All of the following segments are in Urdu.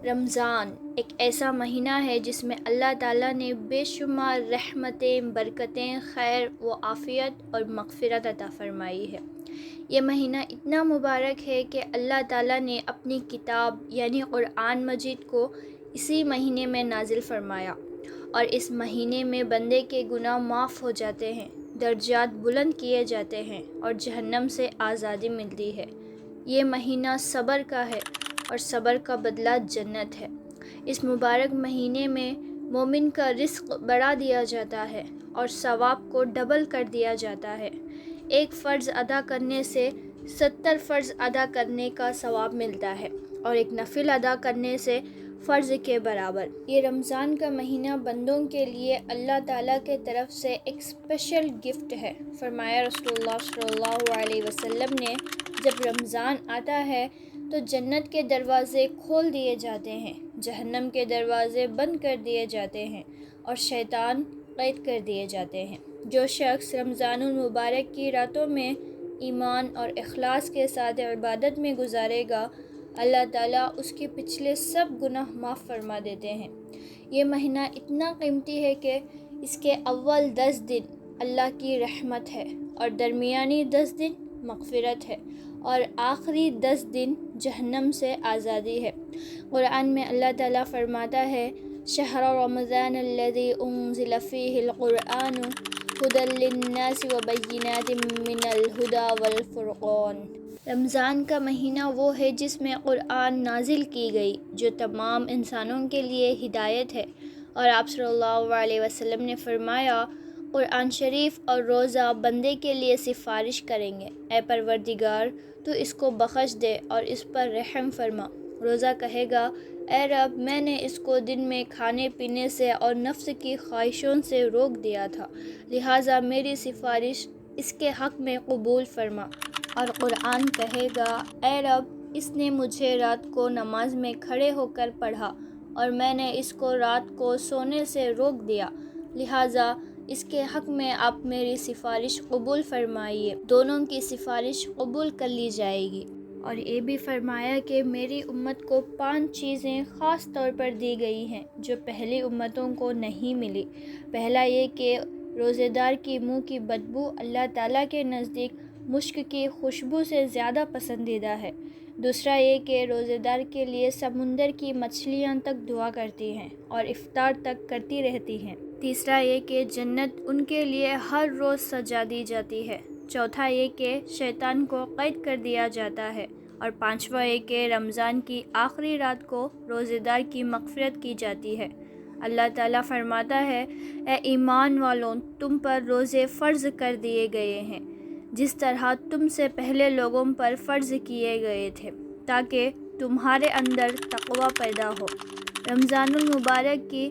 رمضان ایک ایسا مہینہ ہے جس میں اللہ تعالیٰ نے بے شمار رحمتیں، برکتیں، خیر و عافیت اور مغفرت عطا فرمائی ہے۔ یہ مہینہ اتنا مبارک ہے کہ اللہ تعالیٰ نے اپنی کتاب یعنی قرآن مجید کو اسی مہینے میں نازل فرمایا، اور اس مہینے میں بندے کے گناہ معاف ہو جاتے ہیں، درجات بلند کیے جاتے ہیں اور جہنم سے آزادی ملتی ہے۔ یہ مہینہ صبر کا ہے اور صبر کا بدلہ جنت ہے۔ اس مبارک مہینے میں مومن کا رزق بڑھا دیا جاتا ہے اور ثواب کو ڈبل کر دیا جاتا ہے۔ ایک فرض ادا کرنے سے 70 فرض ادا کرنے کا ثواب ملتا ہے، اور ایک نفل ادا کرنے سے فرض کے برابر۔ یہ رمضان کا مہینہ بندوں کے لیے اللہ تعالیٰ کے طرف سے ایک اسپیشل گفٹ ہے۔ فرمایا رسول اللہ صلی اللہ علیہ وسلم نے، جب رمضان آتا ہے تو جنت کے دروازے کھول دیے جاتے ہیں، جہنم کے دروازے بند کر دیے جاتے ہیں اور شیطان قید کر دیے جاتے ہیں۔ جو شخص رمضان المبارک کی راتوں میں ایمان اور اخلاص کے ساتھ عبادت میں گزارے گا، اللہ تعالیٰ اس کے پچھلے سب گناہ معاف فرما دیتے ہیں۔ یہ مہینہ اتنا قیمتی ہے کہ اس کے اول 10 دن اللہ کی رحمت ہے، اور درمیانی 10 دن مغفرت ہے، اور آخری 10 دن جہنم سے آزادی ہے۔ قرآن میں اللہ تعالیٰ فرماتا ہے، شہر رمضان الذی انزل فیہ القرآن ھدی للناس وبینات من الھدی والفرقان۔ رمضان کا مہینہ وہ ہے جس میں قرآن نازل کی گئی، جو تمام انسانوں کے لیے ہدایت ہے، اور آپ صلی اللہ علیہ وسلم نے فرمایا، قرآن شریف اور روزہ بندے کے لیے سفارش کریں گے، اے پروردگار تو اس کو بخش دے اور اس پر رحم فرما۔ روزہ کہے گا، اے رب میں نے اس کو دن میں کھانے پینے سے اور نفس کی خواہشوں سے روک دیا تھا، لہٰذا میری سفارش اس کے حق میں قبول فرما۔ اور قرآن کہے گا، اے رب اس نے مجھے رات کو نماز میں کھڑے ہو کر پڑھا، اور میں نے اس کو رات کو سونے سے روک دیا، لہٰذا اس کے حق میں آپ میری سفارش قبول فرمائیے۔ دونوں کی سفارش قبول کر لی جائے گی۔ اور یہ بھی فرمایا کہ میری امت کو 5 چیزیں خاص طور پر دی گئی ہیں جو پہلی امتوں کو نہیں ملی۔ پہلا یہ کہ روزے دار کی منہ کی بدبو اللہ تعالیٰ کے نزدیک مشک کی خوشبو سے زیادہ پسندیدہ ہے۔ دوسرا یہ کہ روزے دار کے لیے سمندر کی مچھلیاں تک دعا کرتی ہیں اور افطار تک کرتی رہتی ہیں۔ تیسرا یہ کہ جنت ان کے لیے ہر روز سجا دی جاتی ہے۔ چوتھا یہ کہ شیطان کو قید کر دیا جاتا ہے، اور پانچواں یہ کہ رمضان کی آخری رات کو روزے دار کی مغفرت کی جاتی ہے۔ اللہ تعالیٰ فرماتا ہے، اے ایمان والوں، تم پر روزے فرض کر دیے گئے ہیں جس طرح تم سے پہلے لوگوں پر فرض کیے گئے تھے، تاکہ تمہارے اندر تقوی پیدا ہو۔ رمضان المبارک کی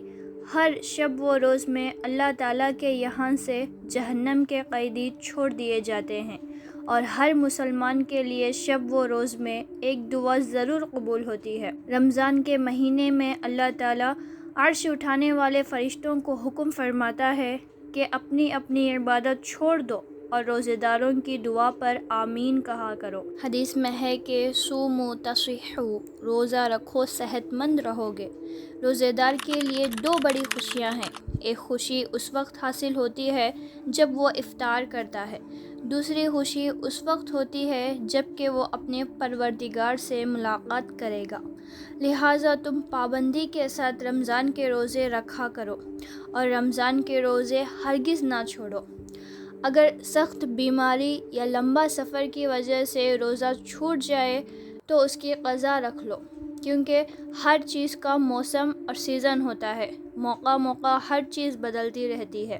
ہر شب و روز میں اللہ تعالیٰ کے یہاں سے جہنم کے قیدی چھوڑ دیے جاتے ہیں، اور ہر مسلمان کے لیے شب و روز میں ایک دعا ضرور قبول ہوتی ہے۔ رمضان کے مہینے میں اللہ تعالیٰ عرش اٹھانے والے فرشتوں کو حکم فرماتا ہے کہ اپنی اپنی عبادت چھوڑ دو اور روزے داروں کی دعا پر آمین کہا کرو۔ حدیث میں ہے کہ صوموا تصحوا، روزہ رکھو صحت مند رہو گے۔ روزے دار کے لیے 2 بڑی خوشیاں ہیں۔ ایک خوشی اس وقت حاصل ہوتی ہے جب وہ افطار کرتا ہے، دوسری خوشی اس وقت ہوتی ہے جب کہ وہ اپنے پروردگار سے ملاقات کرے گا۔ لہٰذا تم پابندی کے ساتھ رمضان کے روزے رکھا کرو، اور رمضان کے روزے ہرگز نہ چھوڑو۔ اگر سخت بیماری یا لمبا سفر کی وجہ سے روزہ چھوٹ جائے تو اس کی قضا رکھ لو، کیونکہ ہر چیز کا موسم اور سیزن ہوتا ہے، موقع ہر چیز بدلتی رہتی ہے۔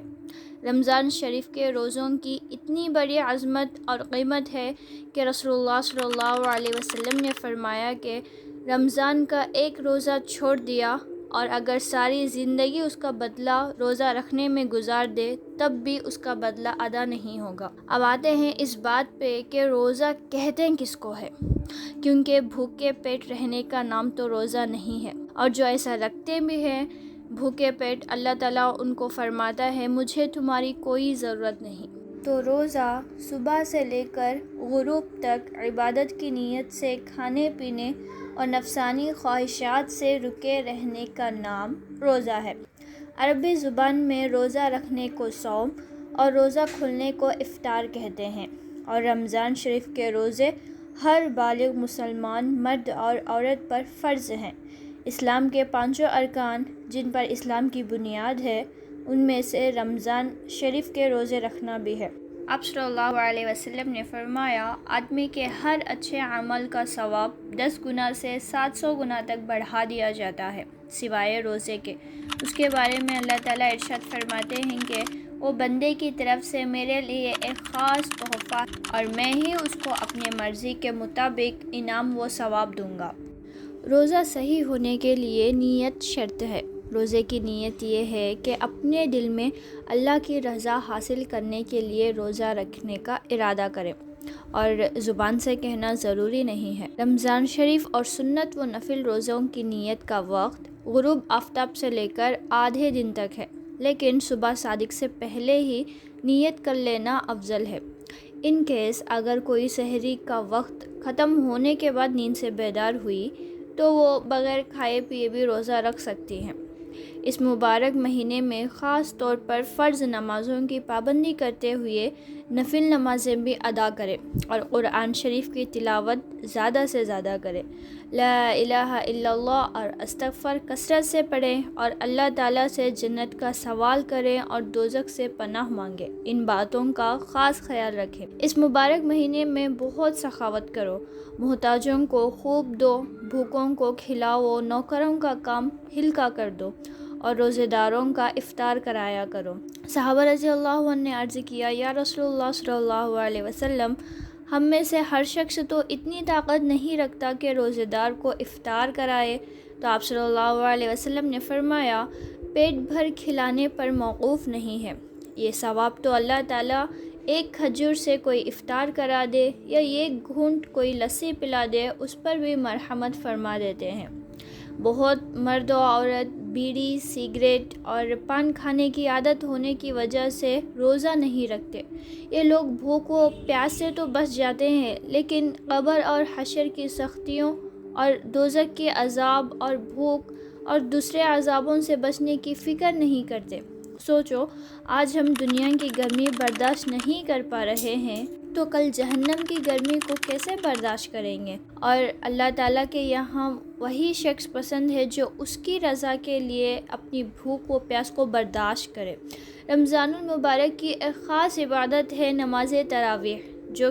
رمضان شریف کے روزوں کی اتنی بڑی عظمت اور قیمت ہے کہ رسول اللہ صلی اللہ علیہ وسلم نے فرمایا کہ رمضان کا ایک روزہ چھوڑ دیا اور اگر ساری زندگی اس کا بدلہ روزہ رکھنے میں گزار دے تب بھی اس کا بدلہ ادا نہیں ہوگا۔ اب آتے ہیں اس بات پہ کہ روزہ کہتے ہیں کس کو ہے، کیونکہ بھوکے پیٹ رہنے کا نام تو روزہ نہیں ہے، اور جو ایسا رکھتے بھی ہیں بھوکے پیٹ، اللہ تعالیٰ ان کو فرماتا ہے، مجھے تمہاری کوئی ضرورت نہیں۔ تو روزہ صبح سے لے کر غروب تک عبادت کی نیت سے کھانے پینے اور نفسانی خواہشات سے رکے رہنے کا نام روزہ ہے۔ عربی زبان میں روزہ رکھنے کو صوم اور روزہ کھلنے کو افطار کہتے ہیں، اور رمضان شریف کے روزے ہر بالغ مسلمان مرد اور عورت پر فرض ہیں۔ اسلام کے 5 ارکان جن پر اسلام کی بنیاد ہے، ان میں سے رمضان شریف کے روزے رکھنا بھی ہے۔ آپ صلی اللہ علیہ وسلم نے فرمایا، آدمی کے ہر اچھے عمل کا ثواب 10 گنا سے 700 گنا تک بڑھا دیا جاتا ہے، سوائے روزے کے۔ اس کے بارے میں اللہ تعالیٰ ارشاد فرماتے ہیں کہ وہ بندے کی طرف سے میرے لیے ایک خاص تحفہ اور میں ہی اس کو اپنی مرضی کے مطابق انعام و ثواب دوں گا۔ روزہ صحیح ہونے کے لیے نیت شرط ہے۔ روزے کی نیت یہ ہے کہ اپنے دل میں اللہ کی رضا حاصل کرنے کے لیے روزہ رکھنے کا ارادہ کریں، اور زبان سے کہنا ضروری نہیں ہے۔ رمضان شریف اور سنت و نفل روزوں کی نیت کا وقت غروب آفتاب سے لے کر آدھے دن تک ہے، لیکن صبح صادق سے پہلے ہی نیت کر لینا افضل ہے۔ ان کیس اگر کوئی سحری کا وقت ختم ہونے کے بعد نیند سے بیدار ہوئی تو وہ بغیر کھائے پیے بھی روزہ رکھ سکتی ہیں۔ اس مبارک مہینے میں خاص طور پر فرض نمازوں کی پابندی کرتے ہوئے نفل نمازیں بھی ادا کریں اور قرآن شریف کی تلاوت زیادہ سے زیادہ کریں۔ لا الہ الا اللہ اور استغفار کثرت سے پڑھیں اور اللہ تعالیٰ سے جنت کا سوال کریں اور دوزخ سے پناہ مانگیں۔ ان باتوں کا خاص خیال رکھیں۔ اس مبارک مہینے میں بہت سخاوت کرو، محتاجوں کو خوب دو، بھوکوں کو کھلاؤ، نوکروں کا کام ہلکا کر دو اور روزے داروں کا افطار کرایا کرو۔ صحابہ رضی اللہ عنہ نے عرض کیا، یا رسول اللہ صلی اللہ علیہ وسلم، ہم میں سے ہر شخص تو اتنی طاقت نہیں رکھتا کہ روزے دار کو افطار کرائے۔ تو آپ صلی اللہ علیہ وسلم نے فرمایا، پیٹ بھر کھلانے پر موقوف نہیں ہے، یہ ثواب تو اللہ تعالیٰ ایک کھجور سے کوئی افطار کرا دے یا ایک گھونٹ کوئی لسی پلا دے، اس پر بھی مرحمت فرما دیتے ہیں۔ بہت مرد و عورت بیڑی، سگریٹ اور پان کھانے کی عادت ہونے کی وجہ سے روزہ نہیں رکھتے۔ یہ لوگ بھوک و پیاس سے تو بچ جاتے ہیں، لیکن قبر اور حشر کی سختیوں اور دوزخ کے عذاب اور بھوک اور دوسرے عذابوں سے بچنے کی فکر نہیں کرتے۔ سوچو، آج ہم دنیا کی گرمی برداشت نہیں کر پا رہے ہیں تو کل جہنم کی گرمی کو کیسے برداشت کریں گے؟ اور اللہ تعالیٰ کے یہاں وہی شخص پسند ہے جو اس کی رضا کے لیے اپنی بھوک و پیاس کو برداشت کرے۔ رمضان المبارک کی ایک خاص عبادت ہے نماز تراویح، جو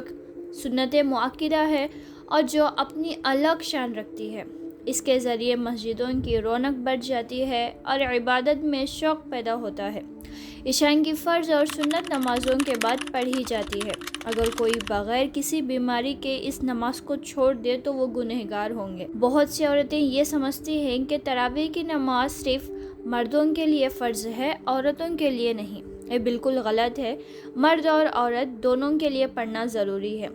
سنت مؤکدہ ہے اور جو اپنی الگ شان رکھتی ہے۔ اس کے ذریعے مسجدوں کی رونق بڑھ جاتی ہے اور عبادت میں شوق پیدا ہوتا ہے۔ عشاء کی فرض اور سنت نمازوں کے بعد پڑھی جاتی ہے۔ اگر کوئی بغیر کسی بیماری کے اس نماز کو چھوڑ دے تو وہ گنہگار ہوں گے۔ بہت سی عورتیں یہ سمجھتی ہیں کہ تراویح کی نماز صرف مردوں کے لیے فرض ہے، عورتوں کے لیے نہیں۔ یہ بالکل غلط ہے، مرد اور عورت دونوں کے لیے پڑھنا ضروری ہے۔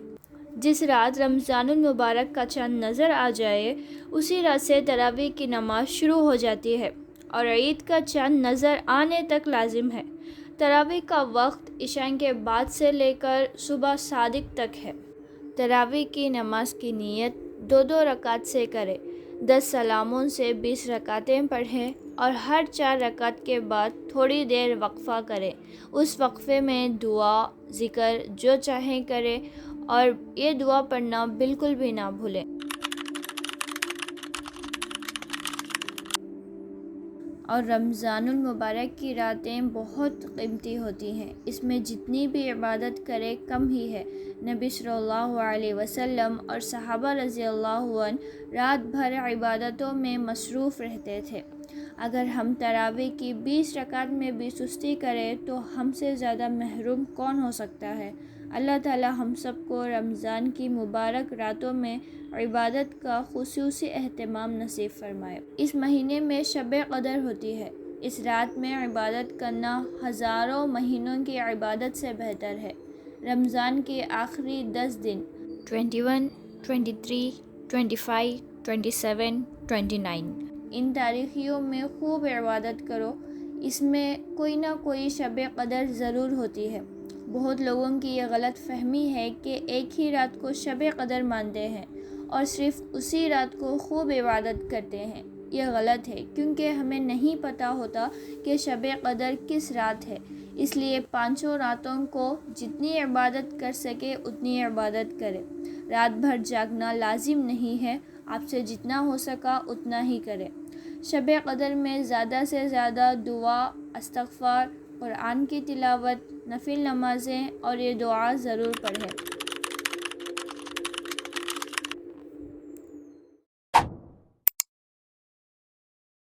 جس رات رمضان المبارک کا چاند نظر آ جائے، اسی رات سے تراویح کی نماز شروع ہو جاتی ہے اور عید کا چاند نظر آنے تک لازم ہے۔ تراویح کا وقت عشاء کے بعد سے لے کر صبح صادق تک ہے۔ تراویح کی نماز کی نیت 2 رکعت سے کریں، 10 سلاموں سے 20 رکعتیں پڑھیں اور ہر 4 رکعت کے بعد تھوڑی دیر وقفہ کریں۔ اس وقفے میں دعا، ذکر جو چاہیں کریں اور یہ دعا پڑھنا بالکل بھی نہ بھولیں۔ اور رمضان المبارک کی راتیں بہت قیمتی ہوتی ہیں، اس میں جتنی بھی عبادت کرے کم ہی ہے۔ نبی صلی اللہ علیہ وسلم اور صحابہ رضی اللہ عنہ رات بھر عبادتوں میں مصروف رہتے تھے۔ اگر ہم تراویح کی 20 رکعت میں بھی سستی کریں تو ہم سے زیادہ محروم کون ہو سکتا ہے؟ اللہ تعالی ہم سب کو رمضان کی مبارک راتوں میں عبادت کا خصوصی اہتمام نصیب فرمائے۔ اس مہینے میں شب قدر ہوتی ہے۔ اس رات میں عبادت کرنا ہزاروں مہینوں کی عبادت سے بہتر ہے۔ رمضان کے آخری 10 دن 21، 23، 25، 27، 29 ان تاریخیوں میں خوب عبادت کرو۔ اس میں کوئی نہ کوئی شب قدر ضرور ہوتی ہے۔ بہت لوگوں کی یہ غلط فہمی ہے کہ ایک ہی رات کو شب قدر مانتے ہیں اور صرف اسی رات کو خوب عبادت کرتے ہیں۔ یہ غلط ہے، کیونکہ ہمیں نہیں پتہ ہوتا کہ شب قدر کس رات ہے۔ اس لیے 5 راتوں کو جتنی عبادت کر سکے اتنی عبادت کرے۔ رات بھر جاگنا لازم نہیں ہے، آپ سے جتنا ہو سکا اتنا ہی کرے۔ شب قدر میں زیادہ سے زیادہ دعا، استغفار، قرآن کی تلاوت، نفل نمازیں اور یہ دعا ضرور پڑھیں۔